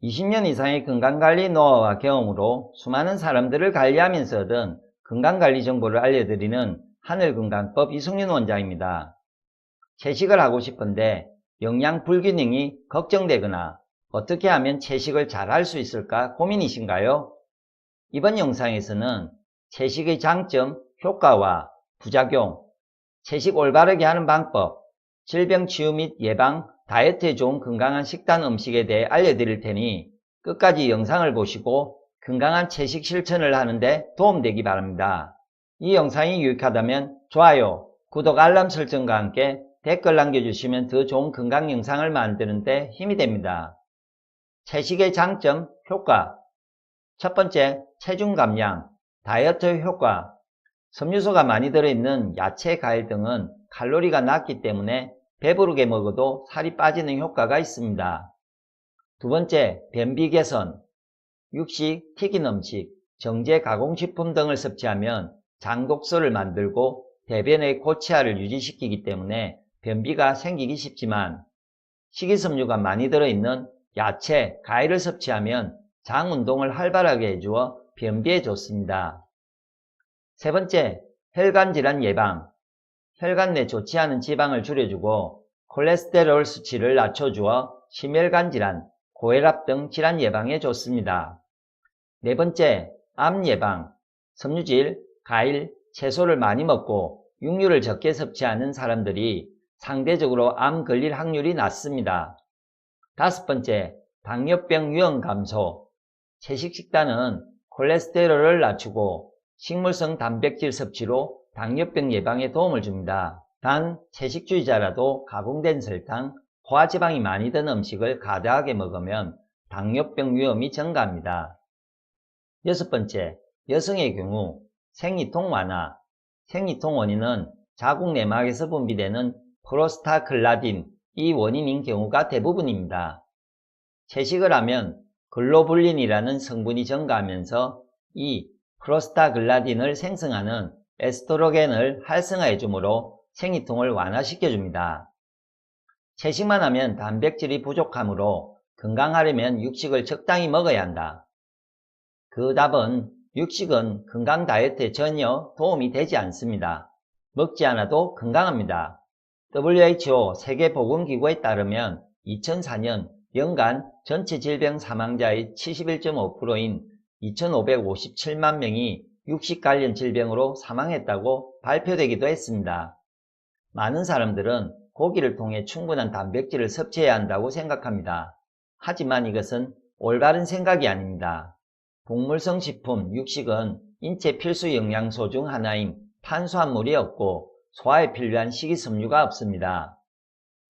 20년 이상의 건강관리 노하우와 경험으로 수많은 사람들을 관리하면서 얻은 건강관리 정보를 알려드리는 하늘건강법 이승윤 원장입니다. 채식을 하고 싶은데 영양 불균형이 걱정되거나 어떻게 하면 채식을 잘 할 수 있을까 고민이신가요? 이번 영상에서는 채식의 장점, 효과와 부작용, 채식 올바르게 하는 방법, 질병 치유 및 예방, 다이어트에 좋은 건강한 식단 음식에 대해 알려드릴 테니 끝까지 영상을 보시고 건강한 채식 실천을 하는데 도움되기 바랍니다. 이 영상이 유익하다면 좋아요, 구독, 알람 설정과 함께 댓글 남겨주시면 더 좋은 건강 영상을 만드는 데 힘이 됩니다. 채식의 장점, 효과. 첫 번째, 체중 감량, 다이어트 효과. 섬유소가 많이 들어있는 야채, 과일 등은 칼로리가 낮기 때문에 배부르게 먹어도 살이 빠지는 효과가 있습니다. 두 번째, 변비 개선. 육식, 튀긴 음식, 정제 가공식품 등을 섭취하면 장독소를 만들고 대변의 고체화를 유지시키기 때문에 변비가 생기기 쉽지만 식이섬유가 많이 들어있는 야채, 과일을 섭취하면 장 운동을 활발하게 해주어 변비에 좋습니다. 세 번째, 혈관 질환 예방. 혈관 내 좋지 않은 지방을 줄여주고 콜레스테롤 수치를 낮춰주어 심혈관 질환, 고혈압 등 질환 예방에 좋습니다. 네 번째, 암 예방. 섬유질, 과일, 채소를 많이 먹고 육류를 적게 섭취하는 사람들이 상대적으로 암 걸릴 확률이 낮습니다. 다섯 번째, 당뇨병 위험 감소. 채식 식단은 콜레스테롤을 낮추고 식물성 단백질 섭취로 당뇨병 예방에 도움을 줍니다. 단, 채식주의자라도 가공된 설탕, 포화지방이 많이 든 음식을 과다하게 먹으면 당뇨병 위험이 증가합니다. 여섯 번째, 여성의 경우 생리통 완화. 생리통 원인은 자궁 내막에서 분비되는 프로스타글라딘, 이 원인인 경우가 대부분입니다. 채식을 하면 글로불린이라는 성분이 증가하면서 이 프로스타글라딘을 생성하는 에스트로겐을 활성화해 주므로 생리통을 완화시켜줍니다. 채식만 하면 단백질이 부족하므로 건강하려면 육식을 적당히 먹어야 한다. 그 답은 육식은 건강 다이어트에 전혀 도움이 되지 않습니다. 먹지 않아도 건강합니다. WHO 세계보건기구에 따르면 2004년 연간 전체 질병 사망자의 71.5%인 2,557만 명이 육식 관련 질병으로 사망했다고 발표되기도 했습니다. 많은 사람들은 고기를 통해 충분한 단백질을 섭취해야 한다고 생각합니다. 하지만 이것은 올바른 생각이 아닙니다. 동물성 식품, 육식은 인체 필수 영양소 중 하나인 탄수화물이 없고 소화에 필요한 식이섬유가 없습니다.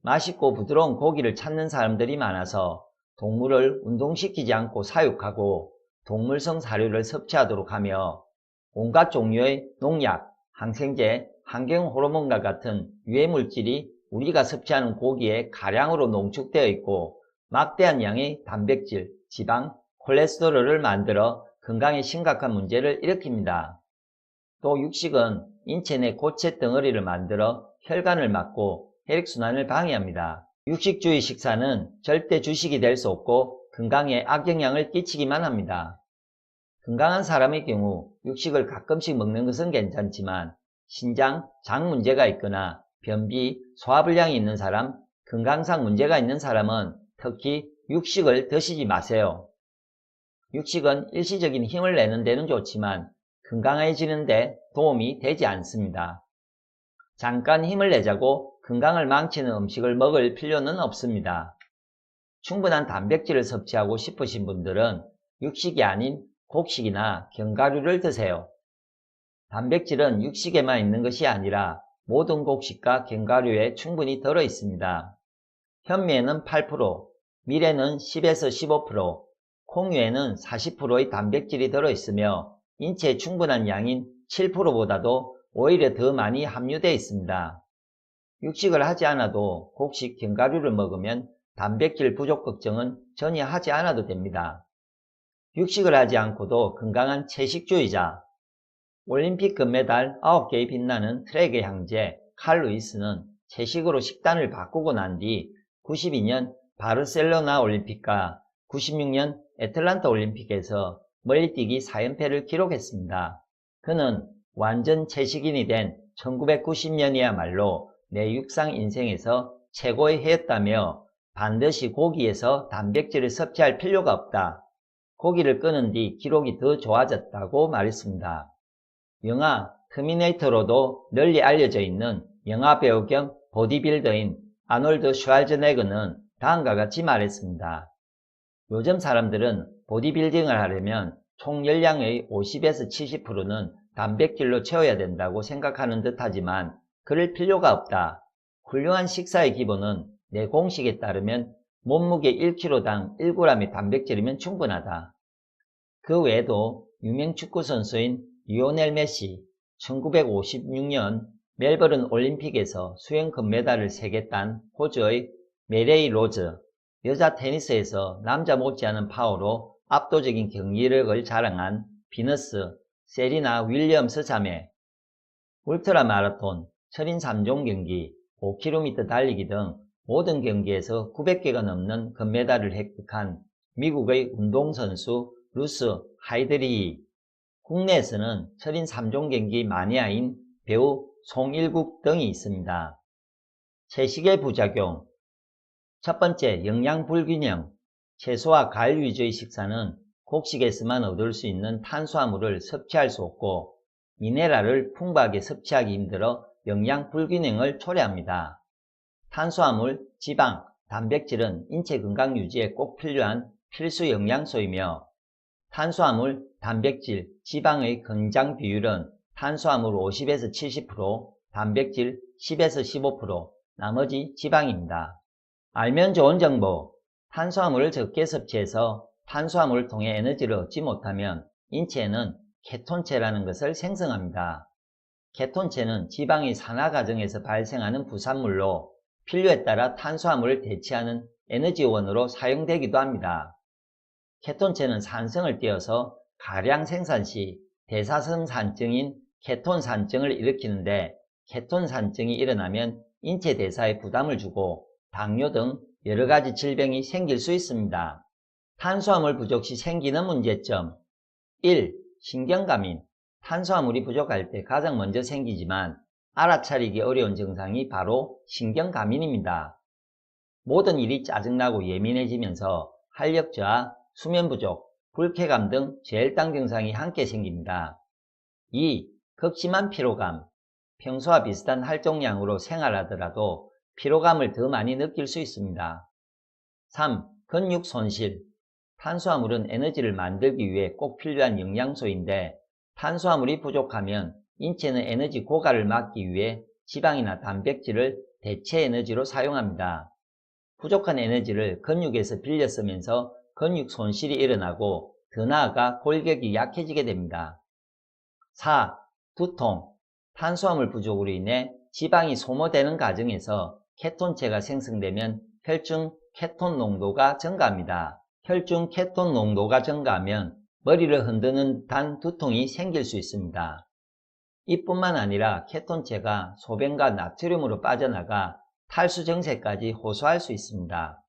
맛있고 부드러운 고기를 찾는 사람들이 많아서 동물을 운동시키지 않고 사육하고 동물성 사료를 섭취하도록 하며 온갖 종류의 농약, 항생제, 환경호르몬과 같은 유해물질이 우리가 섭취하는 고기에 가량으로 농축되어 있고 막대한 양의 단백질, 지방, 콜레스테롤을 만들어 건강에 심각한 문제를 일으킵니다. 또 육식은 인체 내 고체 덩어리를 만들어 혈관을 막고 혈액순환을 방해합니다. 육식주의 식사는 절대 주식이 될 수 없고 건강에 악영향을 끼치기만 합니다. 건강한 사람의 경우 육식을 가끔씩 먹는 것은 괜찮지만 신장, 장 문제가 있거나 변비, 소화불량이 있는 사람, 건강상 문제가 있는 사람은 특히 육식을 드시지 마세요. 육식은 일시적인 힘을 내는 데는 좋지만 건강해지는 데 도움이 되지 않습니다. 잠깐 힘을 내자고 건강을 망치는 음식을 먹을 필요는 없습니다. 충분한 단백질을 섭취하고 싶으신 분들은 육식이 아닌 곡식이나 견과류를 드세요. 단백질은 육식에만 있는 것이 아니라 모든 곡식과 견과류에 충분히 들어 있습니다. 현미에는 8%, 밀에는 10에서 15%, 콩류에는 40%의 단백질이 들어 있으며 인체에 충분한 양인 7%보다도 오히려 더 많이 함유되어 있습니다. 육식을 하지 않아도 곡식, 견과류를 먹으면 단백질 부족 걱정은 전혀 하지 않아도 됩니다. 육식을 하지 않고도 건강한 채식주의자. 올림픽 금메달 9개의 빛나는 트랙의 황제 칼 루이스는 채식으로 식단을 바꾸고 난 뒤 92년 바르셀로나 올림픽과 96년 애틀란타 올림픽에서 멀리뛰기 4연패를 기록했습니다. 그는 완전 채식인이 된 1990년이야말로 내 육상 인생에서 최고의 해였다며 반드시 고기에서 단백질을 섭취할 필요가 없다. 고기를 끊은 뒤 기록이 더 좋아졌다고 말했습니다. 영화 터미네이터로도 널리 알려져 있는 영화배우 겸 보디빌더인 아놀드 슈왈즈네거는 다음과 같이 말했습니다. 요즘 사람들은 보디빌딩을 하려면 총 열량의 50에서 70%는 단백질로 채워야 된다고 생각하는 듯 하지만 그럴 필요가 없다. 훌륭한 식사의 기본은 내 공식에 따르면 몸무게 1kg당 1g의 단백질이면 충분하다. 그 외에도 유명 축구선수인 리오넬 메시, 1956년 멜버른 올림픽에서 수영 금메달을 3개 딴 호주의 메레이 로즈, 여자 테니스에서 남자 못지않은 파워로 압도적인 경기력을 자랑한 비너스, 세리나 윌리엄스 자매, 울트라 마라톤, 철인 3종 경기, 5km 달리기 등 모든 경기에서 900개가 넘는 금메달을 획득한 미국의 운동선수 루스 하이드리히, 국내에서는 철인 3종 경기 마니아인 배우 송일국 등이 있습니다. 채식의 부작용. 첫 번째, 영양 불균형. 채소와 과일 위주의 식사는 곡식에서만 얻을 수 있는 탄수화물을 섭취할 수 없고 미네랄을 풍부하게 섭취하기 힘들어 영양 불균형을 초래합니다. 탄수화물, 지방, 단백질은 인체 건강 유지에 꼭 필요한 필수 영양소이며 탄수화물, 단백질, 지방의 건장 비율은 탄수화물 50에서 70%, 단백질 10에서 15%, 나머지 지방입니다. 알면 좋은 정보. 탄수화물을 적게 섭취해서 탄수화물을 통해 에너지를 얻지 못하면 인체에는 케톤체라는 것을 생성합니다. 케톤체는 지방의 산화 과정에서 발생하는 부산물로 필요에 따라 탄수화물을 대체하는 에너지원으로 사용되기도 합니다. 케톤체는 산성을 띄어서 가량 생산 시 대사성산증인 케톤산증을 일으키는데 케톤산증이 일어나면 인체 대사에 부담을 주고 당뇨 등 여러가지 질병이 생길 수 있습니다. 탄수화물 부족 시 생기는 문제점. 1. 신경과민. 탄수화물이 부족할 때 가장 먼저 생기지만 알아차리기 어려운 증상이 바로 신경과민입니다. 모든 일이 짜증나고 예민해지면서 활력 저하, 수면 부족, 불쾌감 등 저혈당 증상이 함께 생깁니다. 2. 극심한 피로감. 평소와 비슷한 활동량으로 생활하더라도 피로감을 더 많이 느낄 수 있습니다. 3. 근육 손실. 탄수화물은 에너지를 만들기 위해 꼭 필요한 영양소인데 탄수화물이 부족하면 인체는 에너지 고갈을 막기 위해 지방이나 단백질을 대체 에너지로 사용합니다. 부족한 에너지를 근육에서 빌려 쓰면서 근육 손실이 일어나고 더 나아가 골격이 약해지게 됩니다. 4. 두통. 탄수화물 부족으로 인해 지방이 소모되는 과정에서 케톤체가 생성되면 혈중 케톤 농도가 증가합니다. 혈중 케톤 농도가 증가하면 머리를 흔드는 듯한 두통이 생길 수 있습니다. 이뿐만 아니라 케톤체가 소변과 나트륨으로 빠져나가 탈수 증세까지 호소할 수 있습니다.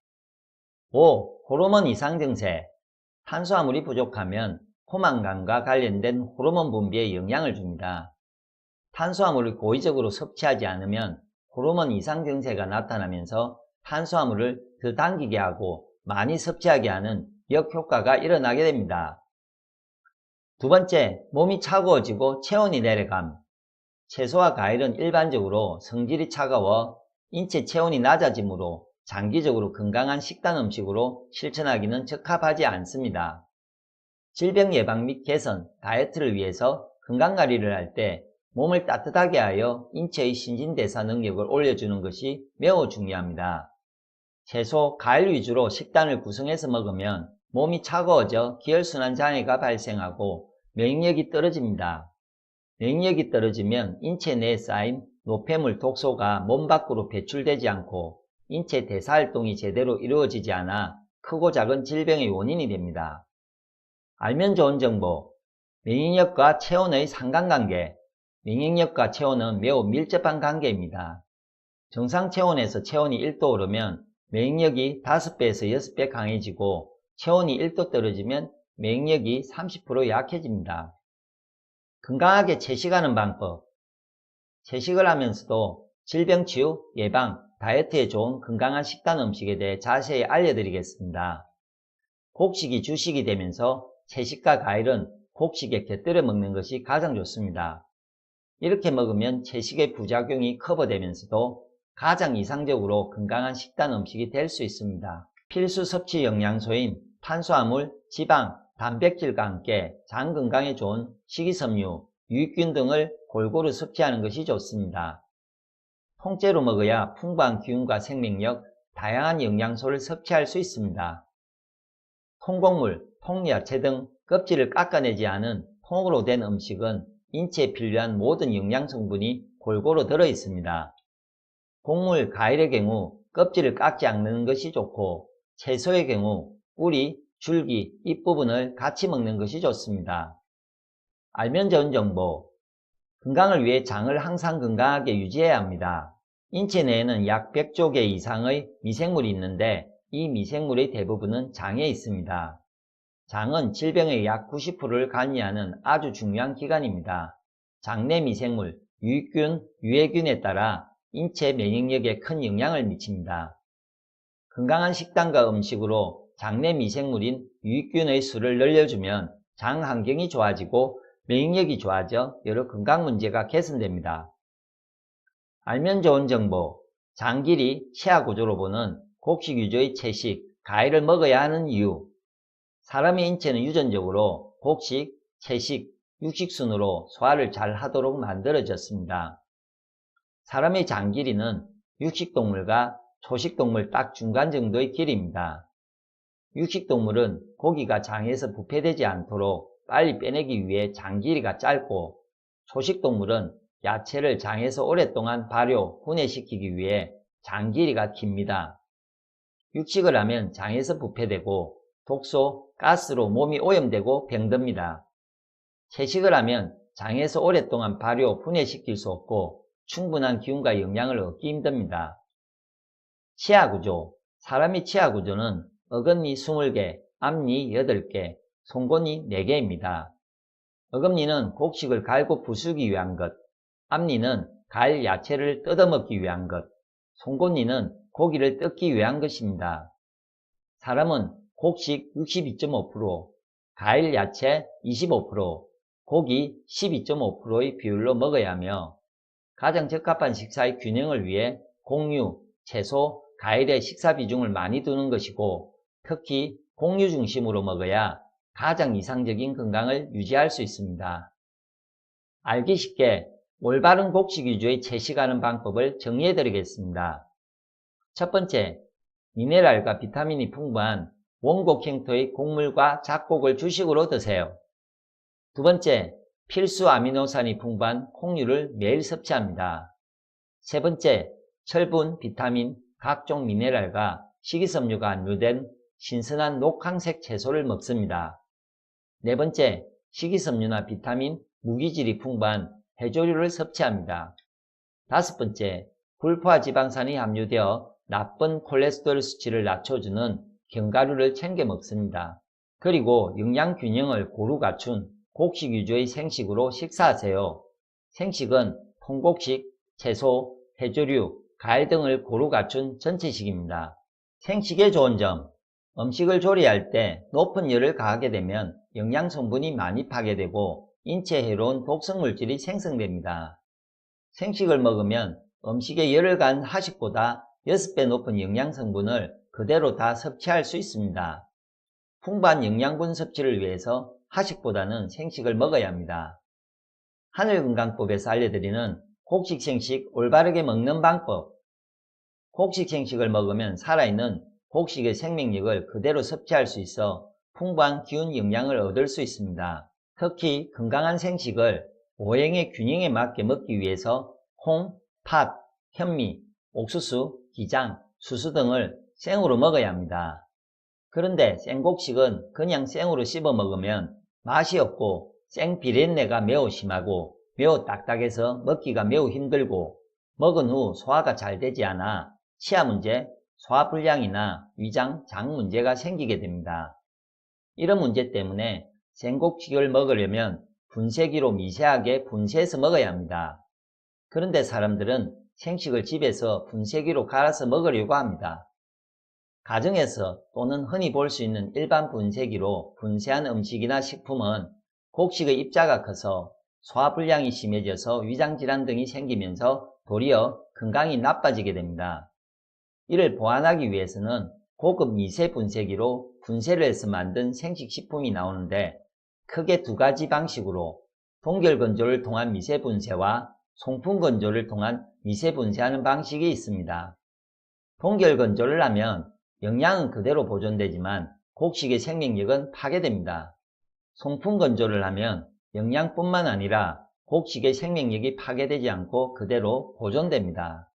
5. 호르몬 이상 증세. 탄수화물이 부족하면 포만감과 관련된 호르몬 분비에 영향을 줍니다. 탄수화물을 고의적으로 섭취하지 않으면 호르몬 이상 증세가 나타나면서 탄수화물을 더 당기게 하고 많이 섭취하게 하는 역효과가 일어나게 됩니다. 두 번째, 몸이 차가워지고 체온이 내려감. 채소와 과일은 일반적으로 성질이 차가워 인체 체온이 낮아지므로 장기적으로 건강한 식단 음식으로 실천하기는 적합하지 않습니다. 질병 예방 및 개선, 다이어트를 위해서 건강관리를 할 때 몸을 따뜻하게 하여 인체의 신진대사 능력을 올려주는 것이 매우 중요합니다. 채소, 과일 위주로 식단을 구성해서 먹으면 몸이 차가워져 기혈순환 장애가 발생하고免疫力이 떨어집니다.免疫力이 떨어지면 인체 내에 쌓인 노폐물 독소가 몸 밖으로 배출되지 않고 인체 대사활동이 제대로 이루어지지 않아 크고 작은 질병의 원인이 됩니다. 알면 좋은 정보.免疫力과 체온의 상관관계.免疫力과 체온은 매우 밀접한 관계입니다. 정상 체온에서 체온이 1도 오르면免疫力이 5배에서 6배 강해지고 체온이 1도 떨어지면免疫力 30% 약해집니다. 건강하게 채식하는 방법. 채식을 하면서도 질병 치유, 예방, 다이어트에 좋은 건강한 식단 음식에 대해 자세히 알려드리겠습니다. 곡식이 주식이 되면서 채식과 과일은 곡식에 곁들여 먹는 것이 가장 좋습니다. 이렇게 먹으면 채식의 부작용이 커버되면서도 가장 이상적으로 건강한 식단 음식이 될 수 있습니다. 필수 섭취 영양소인 탄수화물, 지방, 단백질과 함께 장 건강에 좋은 식이섬유, 유익균 등을 골고루 섭취하는 것이 좋습니다. 통째로 먹어야 풍부한 기운과 생명력, 다양한 영양소를 섭취할 수 있습니다. 통곡물, 통야채 등 껍질을 깎아내지 않은 통으로 된 음식은 인체에 필요한 모든 영양성분이 골고루 들어 있습니다. 곡물, 과일의 경우 껍질을 깎지 않는 것이 좋고 채소의 경우 뿌리, 줄기, 잎부분을 같이 먹는 것이 좋습니다. 알면 좋은 정보. 건강을 위해 장을 항상 건강하게 유지해야 합니다. 인체 내에는 약 100조 개 이상의 미생물이 있는데 이 미생물의 대부분은 장에 있습니다. 장은 질병의 약 90%를 관리하는 아주 중요한 기관입니다. 장 내 미생물, 유익균, 유해균에 따라 인체免疫力에 큰 영향을 미칩니다. 건강한 식단과 음식으로 장 내 미생물인 유익균의 수를 늘려주면 장 환경이 좋아지고免疫力이 좋아져 여러 건강 문제가 개선됩니다. 알면 좋은 정보. 장 길이, 치아 구조로 보는 곡식 위주의 채식, 과일을 먹어야 하는 이유. 사람의 인체는 유전적으로 곡식, 채식, 육식 순으로 소화를 잘 하도록 만들어졌습니다. 사람의 장 길이는 육식동물과 초식동물 딱 중간 정도의 길이입니다. 육식동물은 고기가 장에서 부패되지 않도록 빨리 빼내기 위해 장 길이가 짧고, 초식동물은 야채를 장에서 오랫동안 발효, 분해시키기 위해 장 길이가 깁니다. 육식을 하면 장에서 부패되고 독소, 가스로 몸이 오염되고 병듭니다. 채식을 하면 장에서 오랫동안 발효, 분해시킬 수 없고 충분한 기운과 영양을 얻기 힘듭니다. 치아 구조. 사람의 치아 구조는 어금니 20개, 앞니 8개, 송곳니 4개입니다. 어금니는 곡식을 갈고 부수기 위한 것, 앞니는 갈 야채를 뜯어먹기 위한 것, 송곳니는 고기를 뜯기 위한 것입니다. 사람은 곡식 62.5%, 과일 야채 25%, 고기 12.5%의 비율로 먹어야 하며 가장 적합한 식사의 균형을 위해 곡류, 채소, 과일의 식사 비중을 많이 두는 것이고 특히 곡류 중심으로 먹어야 가장 이상적인 건강을 유지할 수 있습니다. 알기 쉽게 올바른 곡식 위주의 채식하는 방법을 정리해 드리겠습니다. 첫 번째, 미네랄과 비타민이 풍부한 원곡 형태의 곡물과 잡곡을 주식으로 드세요. 두 번째, 필수 아미노산이 풍부한 콩류를 매일 섭취합니다. 세 번째, 철분, 비타민, 각종 미네랄과 식이섬유가 함유된 신선한 녹황색 채소를 먹습니다. 네 번째, 식이섬유나 비타민, 무기질이 풍부한 해조류를 섭취합니다. 다섯 번째, 불포화 지방산이 함유되어 나쁜 콜레스테롤 수치를 낮춰주는 견과류를 챙겨 먹습니다. 그리고 영양 균형을 고루 갖춘 곡식 위주의 생식으로 식사하세요. 생식은 통곡식, 채소, 해조류, 과일 등을 고루 갖춘 전체식입니다. 생식의 좋은 점. 음식을 조리할 때 높은 열을 가하게 되면 영양 성분이 많이 파괴되고 인체에 해로운 독성 물질이 생성됩니다. 생식을 먹으면 음식에 열을 가한 하식보다 6배 높은 영양 성분을 그대로 다 섭취할 수 있습니다. 풍부한 영양분 섭취를 위해서 하식보다는 생식을 먹어야 합니다. 하늘건강법에서 알려드리는 곡식 생식 올바르게 먹는 방법. 곡식 생식을 먹으면 살아있는 곡식의 생명력을 그대로 섭취할 수 있어 풍부한 기운 영양을 얻을 수 있습니다. 특히 건강한 생식을 오행의 균형에 맞게 먹기 위해서 콩, 팥, 현미, 옥수수, 기장, 수수 등을 생으로 먹어야 합니다. 그런데 생곡식은 그냥 생으로 씹어 먹으면 맛이 없고 생 비린내가 매우 심하고 매우 딱딱해서 먹기가 매우 힘들고 먹은 후 소화가 잘 되지 않아 치아 문제, 소화불량이나 위장, 장 문제가 생기게 됩니다. 이런 문제 때문에 생곡식을 먹으려면 분쇄기로 미세하게 분쇄해서 먹어야 합니다. 그런데 사람들은 생식을 집에서 분쇄기로 갈아서 먹으려고 합니다. 가정에서 또는 흔히 볼 수 있는 일반 분쇄기로 분쇄한 음식이나 식품은 곡식의 입자가 커서 소화불량이 심해져서 위장질환 등이 생기면서 도리어 건강이 나빠지게 됩니다. 이를 보완하기 위해서는 고급 미세 분쇄기로 분쇄를 해서 만든 생식식품이 나오는데 크게 두 가지 방식으로 동결건조를 통한 미세 분쇄와 송풍건조를 통한 미세 분쇄하는 방식이 있습니다. 동결건조를 하면 영양은 그대로 보존되지만 곡식의 생명력은 파괴됩니다. 송풍건조를 하면 영양뿐만 아니라 곡식의 생명력이 파괴되지 않고 그대로 보존됩니다.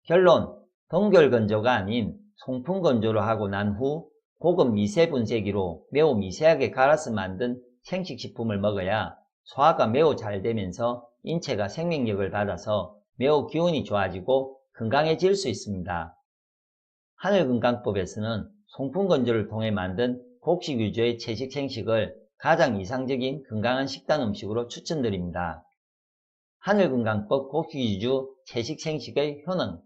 결론, 동결건조가 아닌 송풍건조를 하고 난 후 고급 미세분쇄기로 매우 미세하게 갈아서 만든 생식식품을 먹어야 소화가 매우 잘 되면서 인체가 생명력을 받아서 매우 기운이 좋아지고 건강해질 수 있습니다. 하늘건강법에서는 송풍건조를 통해 만든 곡식 위주의 채식 생식을 가장 이상적인 건강한 식단 음식으로 추천드립니다. 하늘건강법 곡식 위주 채식 생식의 효능.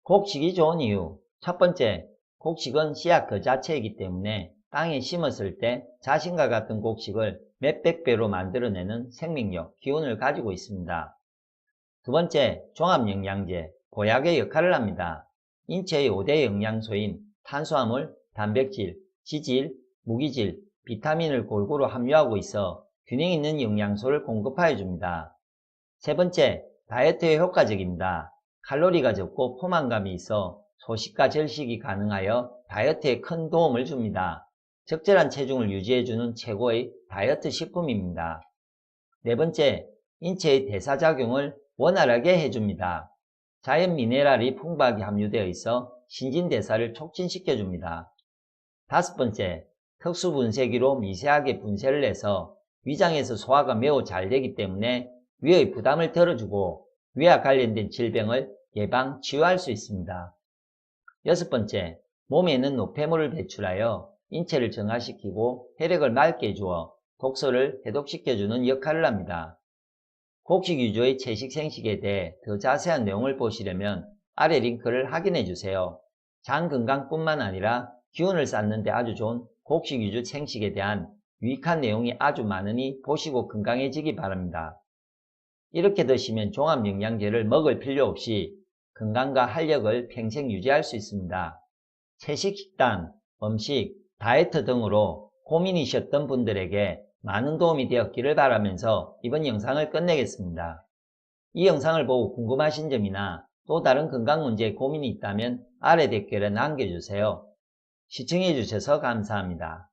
곡식이 좋은 이유. 첫 번째, 곡식은 씨앗 그 자체이기 때문에 땅에 심었을 때 자신과 같은 곡식을 몇백 배로 만들어내는 생명력, 기운을 가지고 있습니다. 두 번째, 종합영양제, 보약의 역할을 합니다. 인체의 5대 영양소인 탄수화물, 단백질, 지질, 무기질, 비타민을 골고루 함유하고 있어 균형 있는 영양소를 공급하여 줍니다. 세 번째, 다이어트에 효과적입니다. 칼로리가 적고 포만감이 있어 소식과 절식이 가능하여 다이어트에 큰 도움을 줍니다. 적절한 체중을 유지해주는 최고의 다이어트 식품입니다. 네 번째, 인체의 대사작용을 원활하게 해줍니다. 자연 미네랄이 풍부하게 함유되어 있어 신진대사를 촉진시켜줍니다. 다섯 번째, 특수분쇄기로 미세하게 분쇄를 해서 위장에서 소화가 매우 잘 되기 때문에 위의 부담을 덜어주고 위와 관련된 질병을 예방, 치유할 수 있습니다. 여섯 번째, 몸에 있는 노폐물을 배출하여 인체를 정화시키고 혈액을 맑게 해주어 독소를 해독시켜주는 역할을 합니다. 곡식 위주의 채식 생식에 대해 더 자세한 내용을 보시려면 아래 링크를 확인해 주세요. 장 건강뿐만 아니라 기운을 쌓는 데 아주 좋은 곡식 위주 생식에 대한 유익한 내용이 아주 많으니 보시고 건강해지기 바랍니다. 이렇게 드시면 종합영양제를 먹을 필요 없이 건강과 활력을 평생 유지할 수 있습니다. 채식 식단, 음식, 다이어트 등으로 고민이셨던 분들에게 많은 도움이 되었기를 바라면서 이번 영상을 끝내겠습니다. 이 영상을 보고 궁금하신 점이나 또 다른 건강 문제에 고민이 있다면 아래 댓글에 남겨주세요. 시청해주셔서 감사합니다.